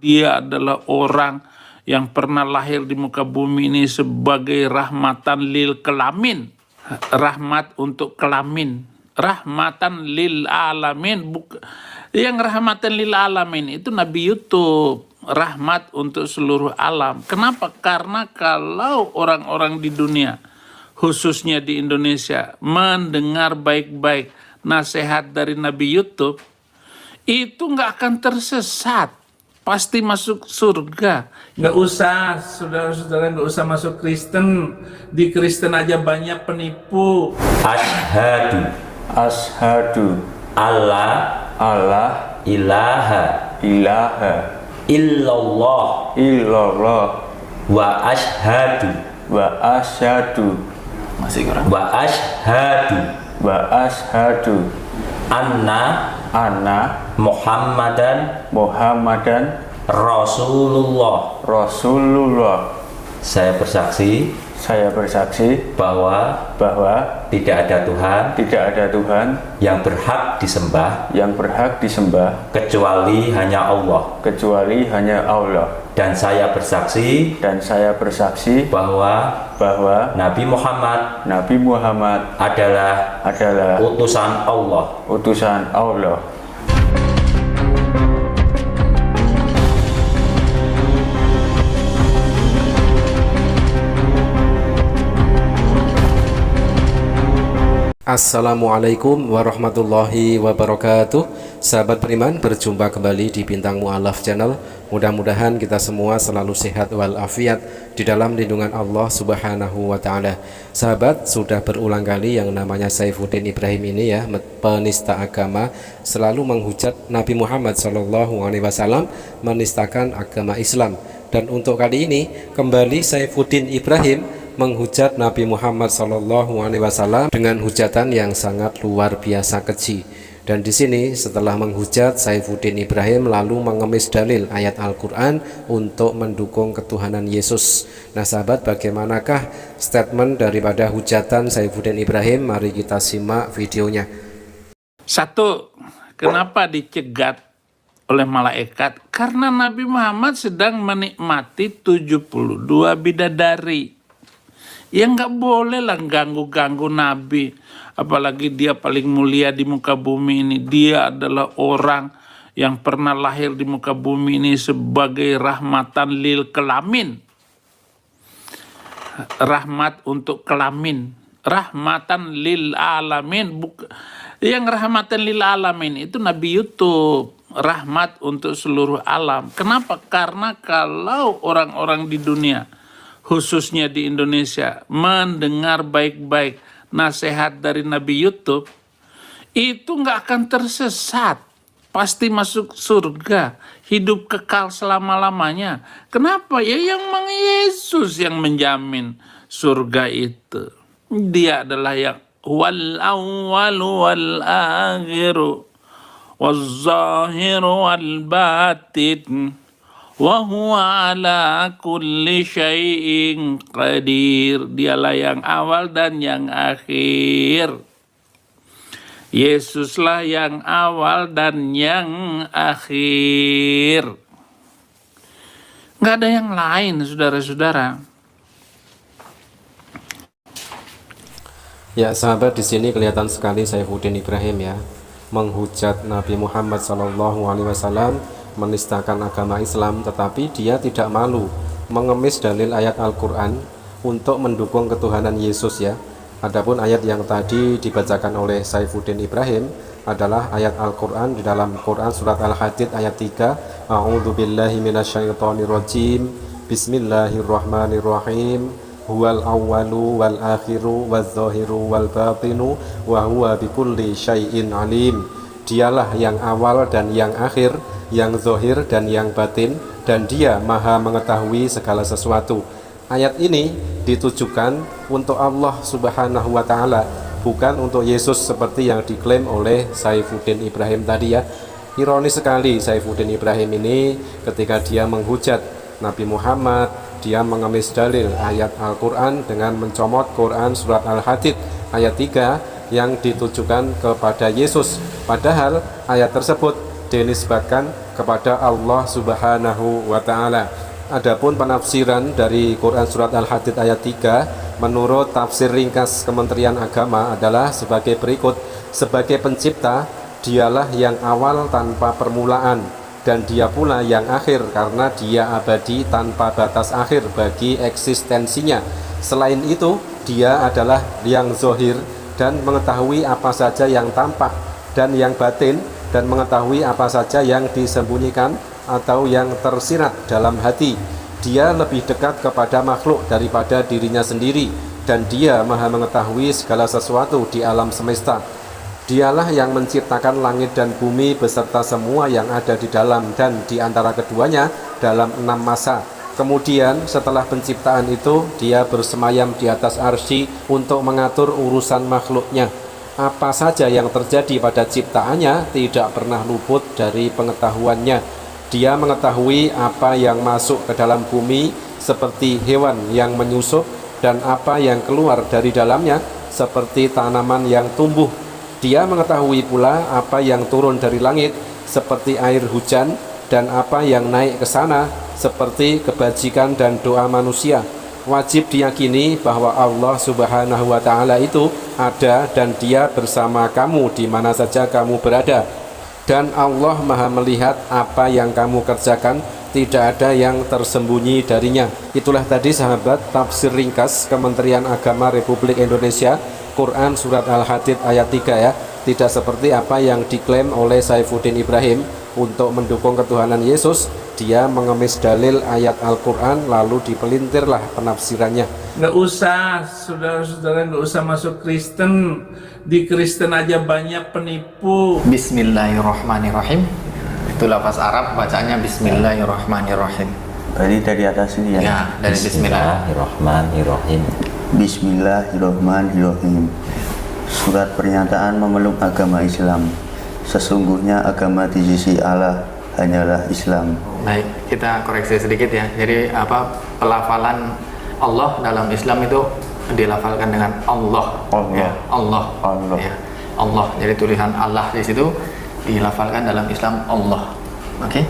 Dia adalah orang yang pernah lahir di muka bumi ini sebagai rahmatan lil kelamin. Rahmat untuk kelamin. Rahmatan lil alamin. Yang rahmatan lil alamin itu Nabi YouTube. Rahmat untuk seluruh alam. Kenapa? Karena kalau orang-orang di dunia, khususnya di Indonesia, mendengar baik-baik nasihat dari Nabi YouTube, itu nggak akan tersesat, pasti masuk surga. Nggak usah, saudara-saudara, nggak usah masuk Kristen. Di Kristen aja banyak penipu. Ashadu Allah ilaha illallah wa ashadu masih kurang. wa ashadu anna Muhammadan Rasulullah. Saya bersaksi bahwa tidak ada Tuhan yang berhak disembah kecuali hanya Allah. Dan saya bersaksi bahwa Nabi Muhammad adalah utusan Allah. Assalamualaikum warahmatullahi wabarakatuh. Sahabat beriman, berjumpa kembali di Bintang Mu'alaf Channel. Mudah-mudahan kita semua selalu sehat walafiat di dalam lindungan Allah Subhanahu wa Ta'ala. Sahabat, sudah berulang kali yang namanya Saifuddin Ibrahim ini ya, penista agama, selalu menghujat Nabi Muhammad SAW, menistakan agama Islam. Dan untuk kali ini kembali Saifuddin Ibrahim menghujat Nabi Muhammad SAW dengan hujatan yang sangat luar biasa keji. Dan di sini setelah menghujat, Saifuddin Ibrahim lalu mengemis dalil ayat Al-Quran untuk mendukung ketuhanan Yesus. Nah sahabat, bagaimanakah statement daripada hujatan Saifuddin Ibrahim? Mari kita simak videonya. Satu, kenapa dicegat oleh malaikat? Karena Nabi Muhammad sedang menikmati 72 bidadari. Ya nggak boleh lah ganggu-ganggu Nabi. Apalagi dia paling mulia di muka bumi ini. Dia adalah orang yang pernah lahir di muka bumi ini sebagai rahmatan lil kelamin. Rahmat untuk kelamin. Rahmatan lil alamin. Yang rahmatan lil alamin itu Nabi YouTube. Rahmat untuk seluruh alam. Kenapa? Karena kalau orang-orang di dunia, khususnya di Indonesia, mendengar baik-baik nasihat dari Nabi YouTube, itu nggak akan tersesat, pasti masuk surga, hidup kekal selama-lamanya. Kenapa? Ya yang Mang Yesus yang menjamin surga itu. Dia adalah yang wal awwalu wal akhiru wal zahiru wal batin wa huwa ala kulli syai'in qadir. Dialah yang awal dan yang akhir. Yesuslah yang awal dan yang akhir. Nggak ada yang lain, saudara-saudara. Ya sahabat, di sini kelihatan sekali Saifuddin Ibrahim ya menghujat Nabi Muhammad SAW, menistakan agama Islam, tetapi dia tidak malu mengemis dalil ayat Al-Quran untuk mendukung ketuhanan Yesus ya. Adapun ayat yang tadi dibacakan oleh Saifuddin Ibrahim adalah ayat Al-Quran di dalam Quran surat Al-Hadid ayat 3. A'udzubillahi minasyaitonirrajim. Bismillahirrahmanirrahim. Huwal awwalu wal akhiru waz zahiru wal batinu wa huwa bikulli syai'in alim. Dialah yang awal dan yang akhir, yang zohir dan yang batin, dan dia maha mengetahui segala sesuatu. Ayat ini ditujukan untuk Allah Subhanahu wa Ta'ala, bukan untuk Yesus seperti yang diklaim oleh Saifuddin Ibrahim tadi ya. Ironis sekali Saifuddin Ibrahim ini ketika dia menghujat Nabi Muhammad, dia mengemis dalil ayat Al-Quran dengan mencomot Quran surat Al-Hadid ayat 3 yang ditujukan kepada Yesus. Padahal ayat tersebut dinisbatkan kepada Allah Subhanahu wa Ta'ala. Adapun penafsiran dari Quran surat Al-Hadid ayat 3 menurut tafsir ringkas Kementerian Agama adalah sebagai berikut: sebagai pencipta, dialah yang awal tanpa permulaan, dan dia pula yang akhir karena dia abadi tanpa batas akhir bagi eksistensinya. Selain itu, dia adalah yang zohir dan mengetahui apa saja yang tampak dan yang batin, dan mengetahui apa saja yang disembunyikan atau yang tersirat dalam hati. Dia lebih dekat kepada makhluk daripada dirinya sendiri, dan dia maha mengetahui segala sesuatu di alam semesta. Dialah yang menciptakan langit dan bumi beserta semua yang ada di dalam dan di antara keduanya dalam 6 masa. Kemudian setelah penciptaan itu, dia bersemayam di atas arsy untuk mengatur urusan makhluknya. Apa saja yang terjadi pada ciptaannya tidak pernah luput dari pengetahuannya. Dia mengetahui apa yang masuk ke dalam bumi seperti hewan yang menyusup, dan apa yang keluar dari dalamnya seperti tanaman yang tumbuh. Dia mengetahui pula apa yang turun dari langit seperti air hujan, dan apa yang naik ke sana seperti kebajikan dan doa manusia. Wajib diyakini bahwa Allah Subhanahu wa Ta'ala itu ada, dan Dia bersama kamu di mana saja kamu berada. Dan Allah maha melihat apa yang kamu kerjakan, tidak ada yang tersembunyi darinya. Itulah tadi sahabat tafsir ringkas Kementerian Agama Republik Indonesia, Quran surat Al-Hadid ayat 3 ya. Tidak seperti apa yang diklaim oleh Saifuddin Ibrahim untuk mendukung ketuhanan Yesus. Dia mengemis dalil ayat Al-Quran lalu dipelintirlah penafsirannya. Nggak usah, saudara-saudara, nggak usah masuk Kristen. Di Kristen aja banyak penipu. Bismillahirrahmanirrahim. Itu lafaz Arab, bacanya Bismillahirrahmanirrahim. Berarti dari atas ini ya? Ya, dari Bismillahirrahmanirrahim. Bismillahirrahmanirrahim. Surat pernyataan memeluk agama Islam. Sesungguhnya agama di sisi Allah hanyalah Islam. Baik, kita koreksi sedikit ya. Jadi pelafalan Allah dalam Islam itu dilafalkan dengan Allah. Allah. Ya, Allah. Allah. Ya, Allah. Jadi tulisan Allah di situ dilafalkan dalam Islam Allah. Oke?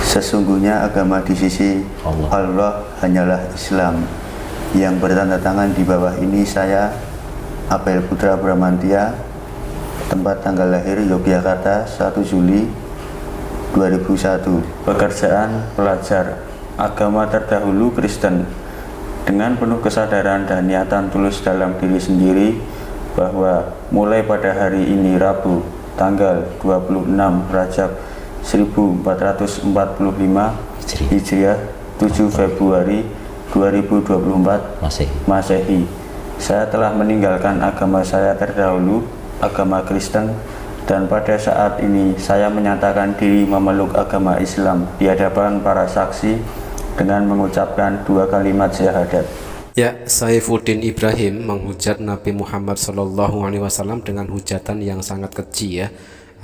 Sesungguhnya agama di sisi Allah hanyalah Islam. Yang bertanda tangan di bawah ini saya, Abel Putra Bramantia, tempat tanggal lahir Yogyakarta 1 Juli 2001. Pekerjaan pelajar agama terdahulu Kristen. Dengan penuh kesadaran dan niatan tulus dalam diri sendiri bahwa mulai pada hari ini Rabu tanggal 26 Rajab 1445 Hijriah 7 Februari 2024 Masehi, saya telah meninggalkan agama saya terdahulu, agama Kristen, dan pada saat ini saya menyatakan diri memeluk agama Islam di hadapan para saksi dengan mengucapkan 2 kalimat syahadat. Ya, Saifuddin Ibrahim menghujat Nabi Muhammad SAW dengan hujatan yang sangat keji ya,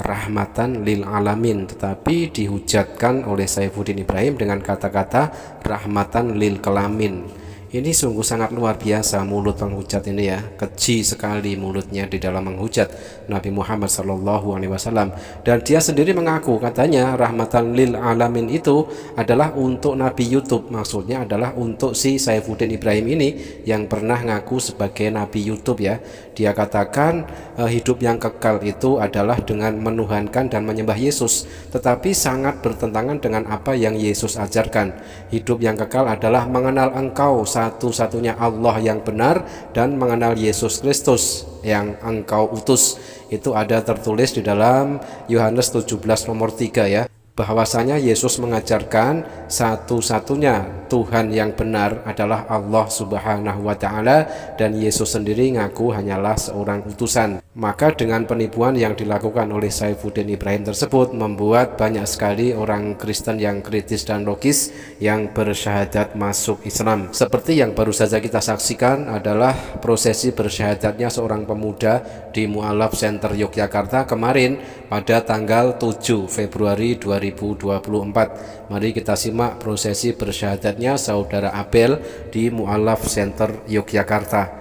rahmatan lil alamin, tetapi dihujatkan oleh Saifuddin Ibrahim dengan kata-kata rahmatan lil kelamin. Ini sungguh sangat luar biasa mulut penghujat ini ya, keji sekali mulutnya di dalam menghujat Nabi Muhammad SAW. Dan dia sendiri mengaku katanya rahmatan lil alamin itu adalah untuk Nabi YouTube, maksudnya adalah untuk si Saifuddin Ibrahim ini yang pernah ngaku sebagai Nabi YouTube ya. Dia katakan hidup yang kekal itu adalah dengan menuhankan dan menyembah Yesus, tetapi sangat bertentangan dengan apa yang Yesus ajarkan. Hidup yang kekal adalah mengenal Engkau satu-satunya Allah yang benar dan mengenal Yesus Kristus yang Engkau utus. Itu ada tertulis di dalam Yohanes 17 nomor 3 ya, bahwasanya Yesus mengajarkan satu-satunya Tuhan yang benar adalah Allah Subhanahu wa Ta'ala, dan Yesus sendiri ngaku hanyalah seorang utusan. Maka dengan penipuan yang dilakukan oleh Saifuddin Ibrahim tersebut membuat banyak sekali orang Kristen yang kritis dan logis yang bersyahadat masuk Islam. Seperti yang baru saja kita saksikan adalah prosesi bersyahadatnya seorang pemuda di Mu'alaf Center Yogyakarta kemarin pada tanggal 7 Februari 2024. Mari kita simak prosesi bersyahadatnya saudara Abel di Mu'alaf Center Yogyakarta.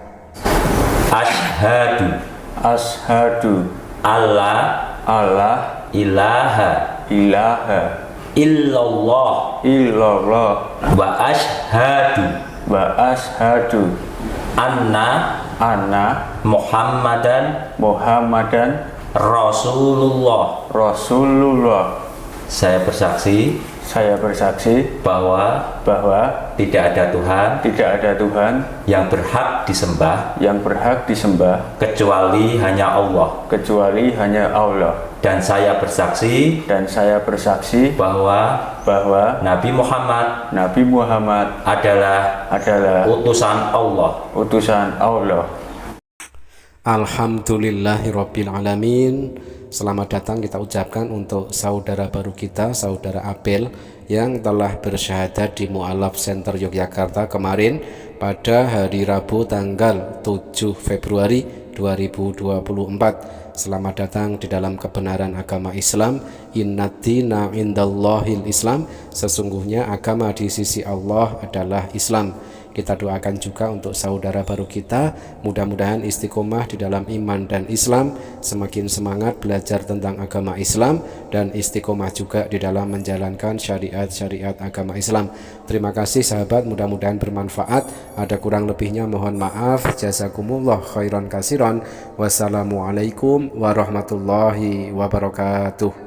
Asyhadu Ashadu alla Allah ilaha ilaha illallah illallah wa asyhadu wa asyhadu anna anna Muhammadan Muhammadan Rasulullah. Rasulullah. Saya bersaksi Saya bersaksi bahwa bahwa tidak ada Tuhan tidak ada Tuhan yang berhak disembah yang berhak disembah kecuali hanya Allah. kecuali hanya Allah. Dan saya bersaksi Dan saya bersaksi bahwa bahwa Nabi Muhammad Nabi Muhammad adalah utusan Allah. utusan Allah. Alhamdulillahirabbil alamin. Selamat datang kita ucapkan untuk saudara baru kita, saudara Abel yang telah bersyahadat di Mu'alaf Center Yogyakarta kemarin pada hari Rabu tanggal 7 Februari 2024. Selamat datang di dalam kebenaran agama Islam. Innad-dina indallahil Islam. Sesungguhnya agama di sisi Allah adalah Islam. Kita doakan juga untuk saudara baru kita, mudah-mudahan istiqomah di dalam iman dan Islam, semakin semangat belajar tentang agama Islam, dan istiqomah juga di dalam menjalankan syariat-syariat agama Islam. Terima kasih sahabat, mudah-mudahan bermanfaat. Ada kurang lebihnya mohon maaf. Jazakumullah khairan kasiran. Wassalamualaikum warahmatullahi wabarakatuh.